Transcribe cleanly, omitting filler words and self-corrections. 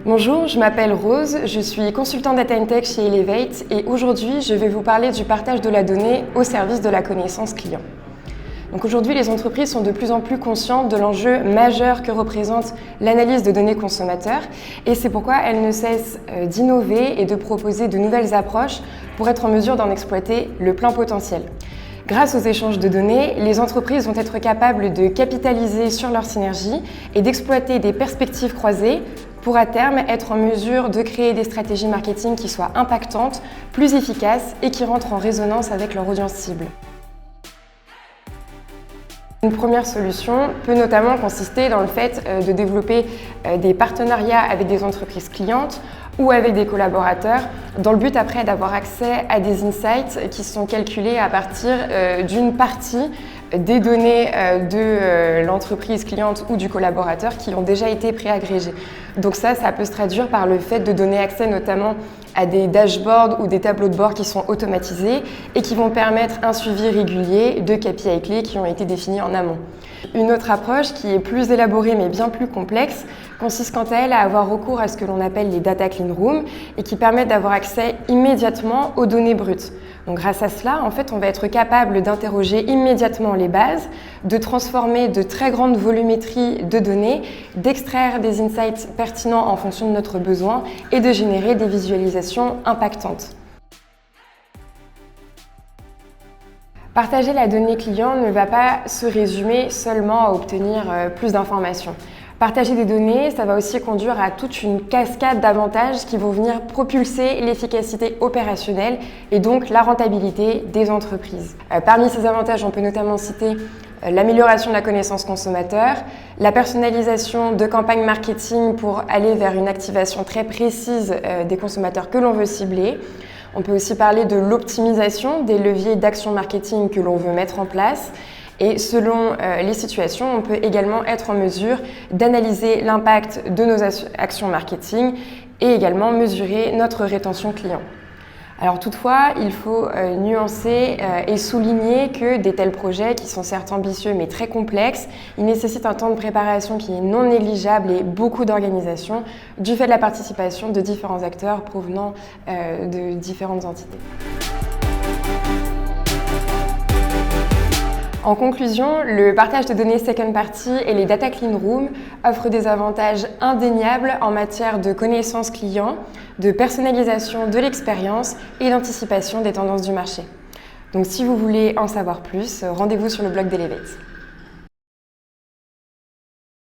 Bonjour, je m'appelle Rose, je suis consultante Data & Tech chez Elevate et aujourd'hui je vais vous parler du partage de la donnée au service de la connaissance client. Donc aujourd'hui, les entreprises sont de plus en plus conscientes de l'enjeu majeur que représente l'analyse de données consommateurs et c'est pourquoi elles ne cessent d'innover et de proposer de nouvelles approches pour être en mesure d'en exploiter le plein potentiel. Grâce aux échanges de données, les entreprises vont être capables de capitaliser sur leurs synergies et d'exploiter des perspectives croisées pour à terme être en mesure de créer des stratégies marketing qui soient impactantes, plus efficaces et qui rentrent en résonance avec leur audience cible. Une première solution peut notamment consister dans le fait de développer des partenariats avec des entreprises clientes ou avec des collaborateurs dans le but après d'avoir accès à des insights qui sont calculés à partir d'une partie des données de l'entreprise cliente ou du collaborateur qui ont déjà été préagrégées. Donc ça peut se traduire par le fait de donner accès notamment à des dashboards ou des tableaux de bord qui sont automatisés et qui vont permettre un suivi régulier de KPI clés qui ont été définis en amont. Une autre approche qui est plus élaborée mais bien plus complexe consiste quant à elle à avoir recours à ce que l'on appelle les data clean rooms et qui permettent d'avoir accès immédiatement aux données brutes. Donc grâce à cela, en fait, on va être capable d'interroger immédiatement les bases, de transformer de très grandes volumétries de données, d'extraire des insights pertinents en fonction de notre besoin et de générer des visualisations impactantes. Partager la donnée client ne va pas se résumer seulement à obtenir plus d'informations. Partager des données, ça va aussi conduire à toute une cascade d'avantages qui vont venir propulser l'efficacité opérationnelle et donc la rentabilité des entreprises. Parmi ces avantages, on peut notamment citer l'amélioration de la connaissance consommateur, la personnalisation de campagnes marketing pour aller vers une activation très précise des consommateurs que l'on veut cibler. On peut aussi parler de l'optimisation des leviers d'action marketing que l'on veut mettre en place. Et selon les situations, on peut également être en mesure d'analyser l'impact de nos actions marketing et également mesurer notre rétention client. Alors toutefois, il faut nuancer et souligner que des tels projets, qui sont certes ambitieux mais très complexes, ils nécessitent un temps de préparation qui est non négligeable et beaucoup d'organisation du fait de la participation de différents acteurs provenant de différentes entités. En conclusion, le partage de données second party et les data clean rooms offrent des avantages indéniables en matière de connaissance client, de personnalisation de l'expérience et d'anticipation des tendances du marché. Donc si vous voulez en savoir plus, rendez-vous sur le blog d'Elevate.